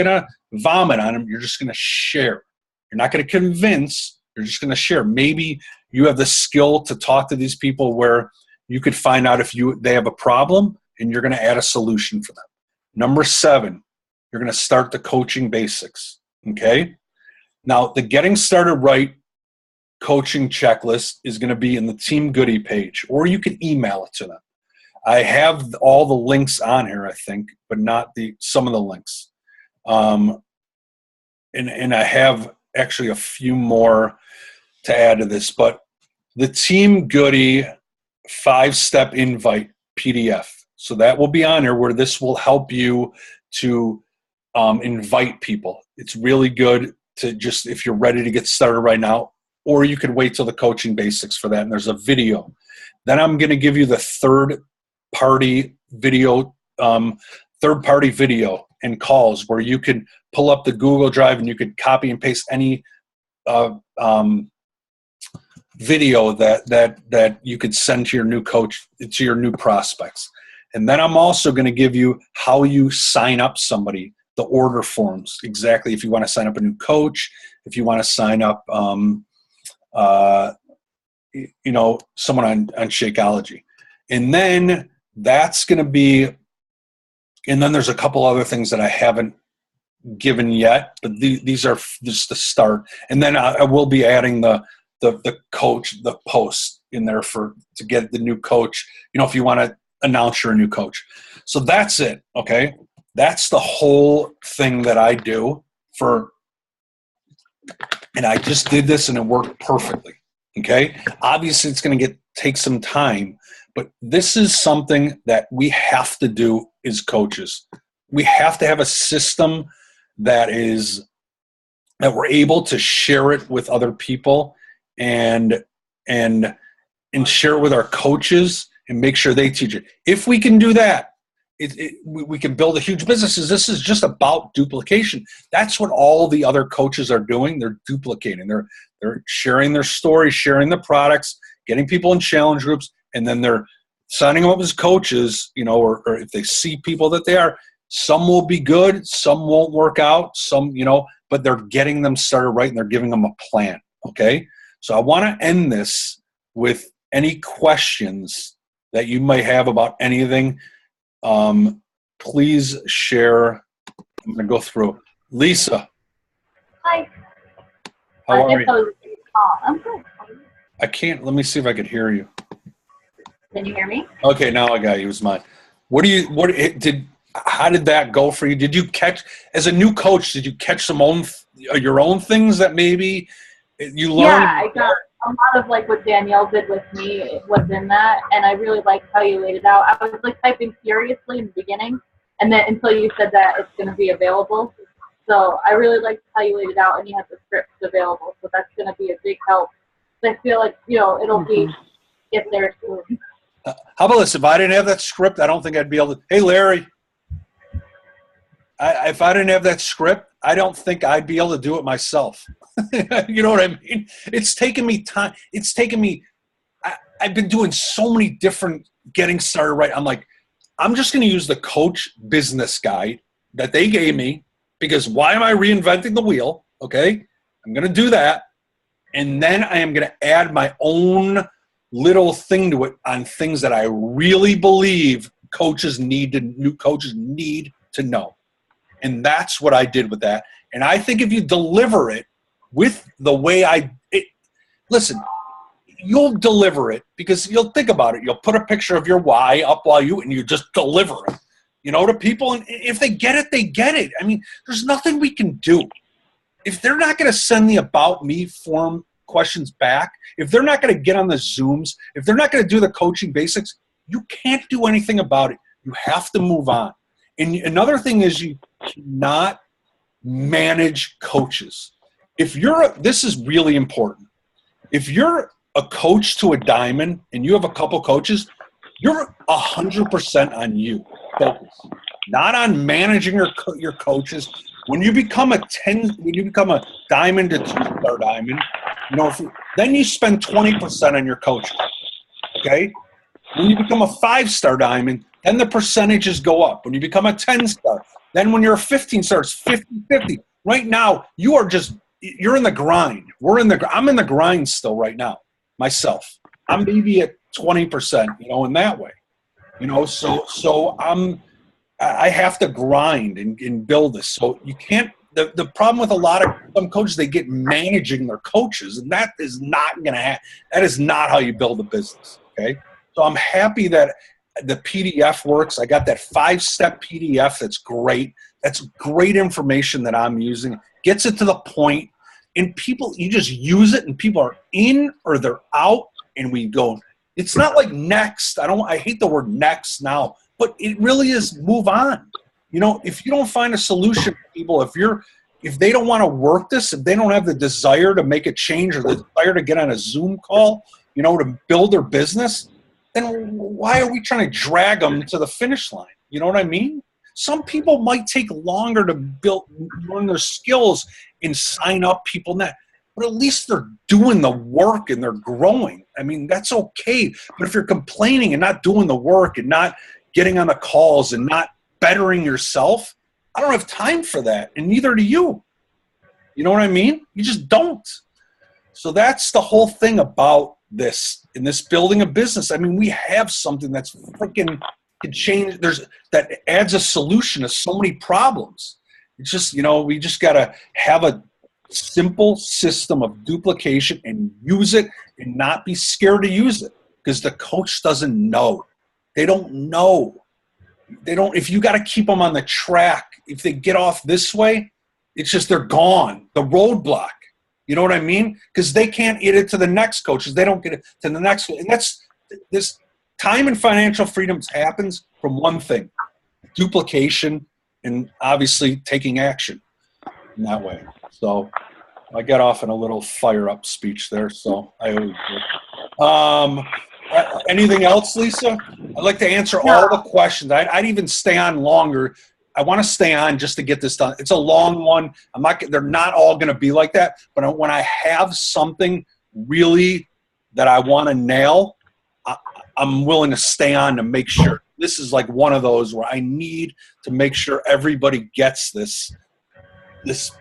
to vomit on them. You're just going to share. You're not going to convince. You're just going to share. Maybe you have the skill to talk to these people where you could find out if they have a problem, and you're going to add a solution for them. Number 7, you're going to start the coaching basics. Okay. Now, the Getting Started Right coaching checklist is going to be in the Team Goody page, or you can email it to them. I have all the links on here, I think, but not some of the links. And I have actually a few more to add to this, but the Team Goody 5-step invite PDF. So that will be on here, where this will help you to invite people. It's really good to just, if you're ready to get started right now, or you could wait till the coaching basics for that. And there's a video. Then I'm going to give you the third-party video and calls, where you can pull up the Google Drive and you could copy and paste any video that you could send to your new coach, to your new prospects. And then I'm also going to give you how you sign up somebody, the order forms, exactly if you want to sign up a new coach, if you want to sign up someone on Shakeology. And then that's going to be, and then there's a couple other things that I haven't given yet, but these are just the start. And then I will be adding the coach, the post in there to get the new coach, if you want to announce you're a new coach. So that's it. Okay. That's the whole thing that I do and I just did this and it worked perfectly. Okay. Obviously it's going to take some time, but this is something that we have to do as coaches. We have to have a system that we're able to share it with other people and share it with our coaches and make sure they teach it. If we can do that, we can build a huge business. This is just about duplication. That's what all the other coaches are doing. They're duplicating. They're sharing their stories, sharing the products, getting people in challenge groups, and then they're signing them up as coaches, or if they see people that they are. Some will be good, some won't work out, some, but they're getting them started right and they're giving them a plan. Okay. So I want to end this with any questions that you might have about anything. Please share. I'm going to go through. Lisa. Hi. How are you? I'm good. I can't. Let me see if I could hear you. Can you hear me? Okay, now I got you. It was mine. How did that go for you? Did you catch, as a new coach, did you catch your own things that maybe you learned? Yeah, I got a lot of what Danielle did with me was in that, and I really liked how you laid it out. I was typing furiously in the beginning, And then until you said that it's going to be available. So I really liked how you laid it out, and you have the scripts available. So that's going to be a big help. I feel like, it'll be get there soon. How about this? If I didn't have that script, I don't think I'd be able to. Hey, Larry, if I didn't have that script, I don't think I'd be able to do it myself. You know what I mean? It's taken me time. It's taken me. I've been doing so many different getting started right. I'm like, I'm just going to use the Coach Business Guide that they gave me, because why am I reinventing the wheel? Okay, I'm going to do that. And then I am going to add my own little thing to it on things that I really believe new coaches need to know. And that's what I did with that. And I think if you deliver it with the way listen, you'll deliver it because you'll think about it. You'll put a picture of your why up and you just deliver it, to people. And if they get it, they get it. I mean, there's nothing we can do. If they're not going to send the About Me form questions back, if they're not going to get on the Zooms, if they're not going to do the coaching basics, you can't do anything about it. You have to move on. And another thing is you cannot manage coaches. This is really important. If you're a coach to a diamond and you have a couple coaches, you're 100% on you. Focus. Not on managing your coaches. When you become a diamond to 2-star diamond, then you spend 20% on your coaches. Okay? When you become a 5-star diamond, then the percentages go up. When you become a 10-star, then when you're a 15-star, it's 50-50. Right now, you're in the grind. I'm in the grind still right now, myself. I'm maybe at 20%, in that way. So I have to grind and build this. So you can't. The problem with a lot of some coaches, they get managing their coaches, and that is not going to happen. That is not how you build a business. Okay, so I'm happy that the PDF works. I got that 5-step PDF. That's great. That's great information that I'm using. Gets it to the point, and people, you just use it, and people are in or they're out, and we go. It's not like next. I hate the word next now, but it really is move on. If you don't find a solution for people, if they don't want to work this, if they don't have the desire to make a change or the desire to get on a Zoom call, to build their business, then why are we trying to drag them to the finish line? You know what I mean? Some people might take longer to learn their skills and sign up people in that. But at least they're doing the work and they're growing. I mean, that's okay. But if you're complaining and not doing the work and not getting on the calls and not bettering yourself, I don't have time for that, and neither do you. You know what I mean? You just don't. So that's the whole thing about this, in this building a business. I mean, we have something that's freaking can change. That adds a solution to so many problems. It's just, we just got to have a simple system of duplication and use it and not be scared to use it, because the coach doesn't know. They don't know. If you got to keep them on the track, if they get off this way, it's just they're gone. The roadblock. You know what I mean? Because they can't get it to the next coaches. They don't get it to the next one. And that's this time and financial freedoms happens from one thing: duplication and obviously taking action in that way. So I got off in a little fire up speech there. So I always do. Anything else, Lisa? I'd like to answer all the questions. I'd even stay on longer. I want to stay on just to get this done. It's a long one. They're not all going to be like that. But when I have something really that I want to nail, I'm willing to stay on to make sure. This is like one of those where I need to make sure everybody gets this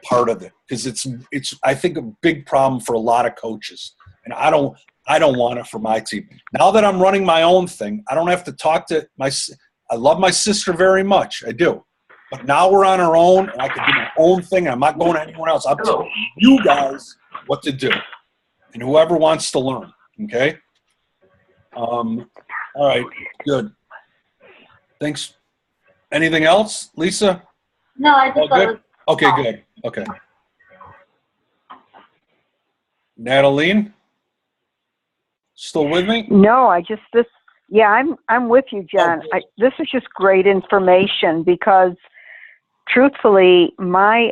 part of it, because it's I think a big problem for a lot of coaches, and I don't want it for my team. Now that I'm running my own thing, I don't have to talk to I love my sister very much. I do. But now we're on our own, and I can do my own thing. I'm not going to anyone else. I'm telling you guys what to do, and whoever wants to learn. Okay? All right. Good. Thanks. Anything else, Lisa? No, I just All thought it good? was Okay, good. Okay. Natalie? Still with me? No, Yeah, I'm with you, John. This is just great information because, truthfully, my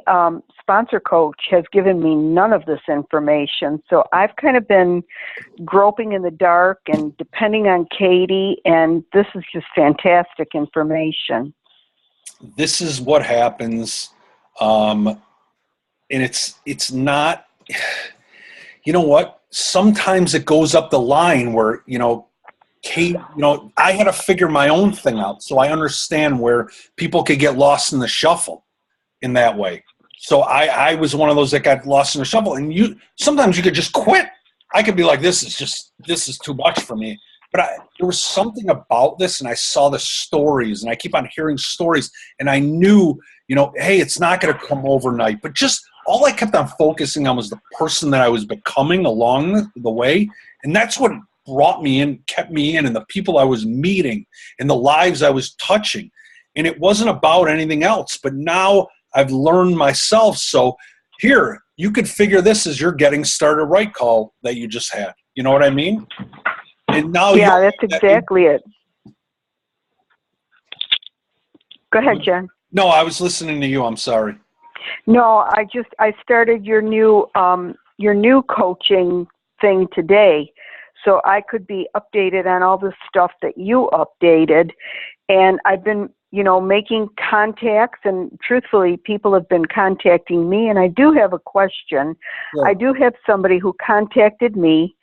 sponsor coach has given me none of this information. So I've kind of been groping in the dark and depending on Katie, and this is just fantastic information. This is what happens, and it's not. You know what? Sometimes it goes up the line where Kate, I had to figure my own thing out, so I understand where people could get lost in the shuffle in that way. So I was one of those that got lost in the shuffle, and sometimes you could just quit. I could be like, this is too much for me. But there was something about this, and I saw the stories, and I keep on hearing stories, and I knew, hey, it's not going to come overnight. But just all I kept on focusing on was the person that I was becoming along the way, and that's what brought me in, kept me in, and the people I was meeting and the lives I was touching. And it wasn't about anything else. But now I've learned myself. So here, you could figure this as your getting started right call that you just had. You know what I mean? And now yeah, that's exactly it. Go ahead, Jen. No, I was listening to you. I'm sorry. No, I started your new coaching thing today, so I could be updated on all the stuff that you updated. And I've been, making contacts, and truthfully, people have been contacting me, and I do have a question. Yeah. I do have somebody who contacted me.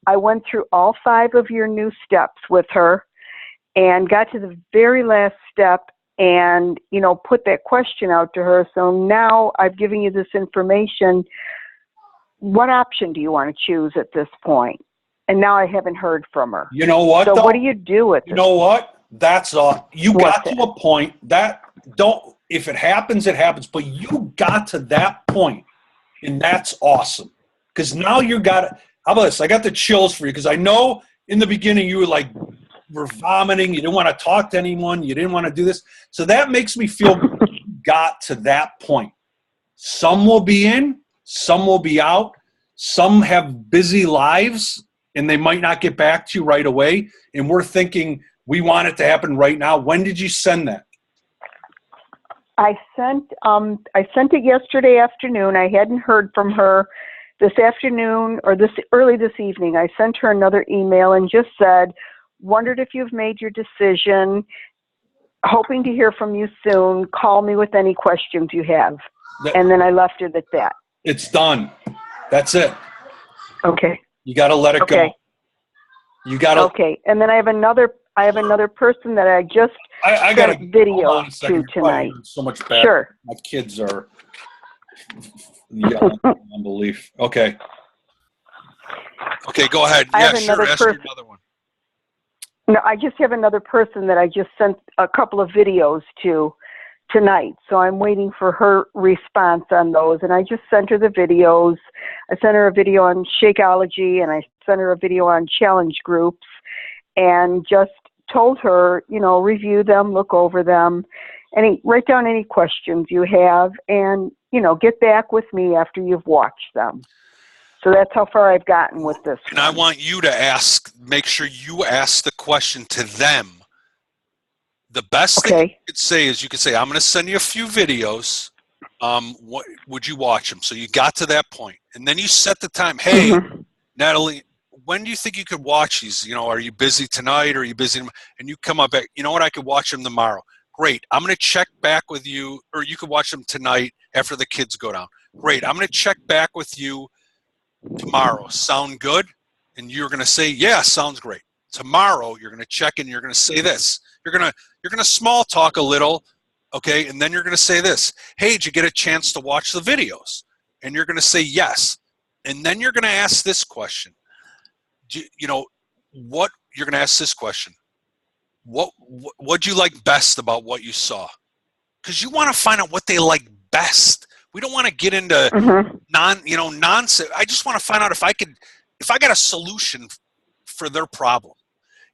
I went through all 5 of your new steps with her and got to the very last step and, put that question out to her. So now I've given you this information. What option do you want to choose at this point? And now I haven't heard from her. You know what? So what do you do with it? You know what? That's all. You got to a point that if it happens, it happens. But you got to that point, and that's awesome. Because now you got it. How about this? I got the chills for you because I know in the beginning you were vomiting. You didn't want to talk to anyone. You didn't want to do this. So that makes me feel good you got to that point. Some will be in, some will be out. Some have busy lives, and they might not get back to you right away. And we're thinking we want it to happen right now. When did you send that? I sent it yesterday afternoon. I hadn't heard from her this afternoon or early this evening. I sent her another email and just said, wondered if you've made your decision, hoping to hear from you soon. Call me with any questions you have. And then I left it at that. It's done. That's it. Okay. You got to let it go. You got to. Okay. And then I have another person that I just I got a video to tonight. So much better. Sure. My kids are yelling unbelief. Okay. Okay, go ahead. I Yeah, have sure. another Ask me person. another one. No, I just have another person that I just sent a couple of videos to tonight. So I'm waiting for her response on those. And I just sent her the videos. I sent her a video on Shakeology, and I sent her a video on challenge groups, and just told her, review them, look over them, write down any questions you have, and, get back with me after you've watched them. So that's how far I've gotten with this And I want you to make sure you ask the question to them. The best thing you could say is you could say, I'm going to send you a few videos. What would you watch them? So you got to that point. And then you set the time. Hey, Natalie, when do you think you could watch these? Are you busy tonight? Or are you busy? And you come up back, I could watch them tomorrow. Great. I'm going to check back with you, or you could watch them tonight after the kids go down. Great. I'm going to check back with you tomorrow. Sound good? And you're going to say, yeah, sounds great. Tomorrow, you're going to check and you're going to say this. You're going to small talk a little, okay? And then you're going to say this. Hey, did you get a chance to watch the videos? And you're going to say yes. And then you're going to ask this question. You're going to ask this question. What do you like best about what you saw? Because you want to find out what they like best. We don't want to get into nonsense. I just want to find out if I got a solution for their problem.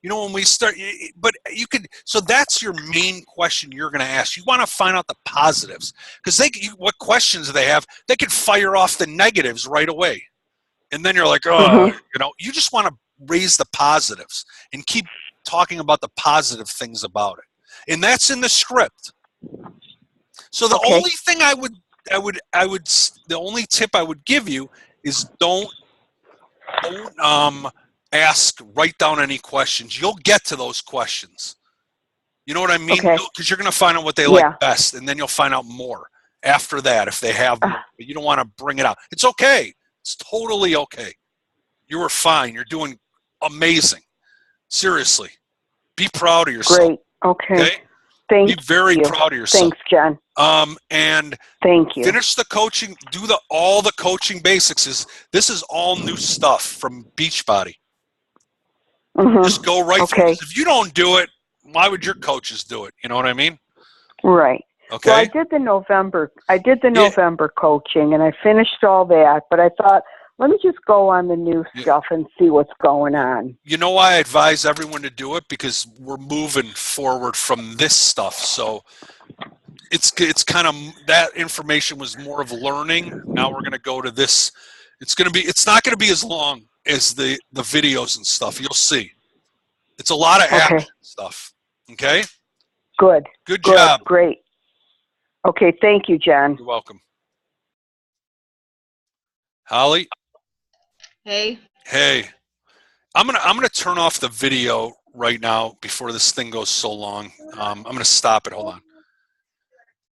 When we start, but you could, so that's your main question you're going to ask. You want to find out the positives, because what questions they have, they could fire off the negatives right away. And then you're like, you just want to raise the positives and keep talking about the positive things about it, and that's in the script. So the Okay. only thing the only tip I would give you is don't write down any questions. You'll get to those questions. You know what I mean? Okay. Because you're going to find out what they Yeah. like best, and then you'll find out more after that if they have more. But you don't want to bring it out. It's okay. It's totally okay. You were fine. You're doing amazing. Seriously. Be proud of yourself. Great. Okay. Okay? Thank Be very you. proud of yourself. Thanks, John. And Thank you. finish the coaching. Do all the coaching basics. This is all new stuff from Beachbody. Mhm. Just go right through. Okay. 'Cause if you don't do it, why would your coaches do it? You know what I mean? Right. Okay. Well, I did the November Yeah. November coaching, and I finished all that. But I thought, let me just go on the new Yeah. stuff and see what's going on. You know why I advise everyone to do it? Because we're moving forward from this stuff. So it's kind of, that information was more of learning. Now we're going to go to this. It's not going to be as long as the videos and stuff. You'll see. It's a lot of Okay. action stuff. Okay. Good. Good Good. job. Great. Okay. Thank you, John. You're welcome. Holly. Hey. Hey, I'm gonna turn off the video right now before this thing goes so long. I'm gonna stop it. Hold on.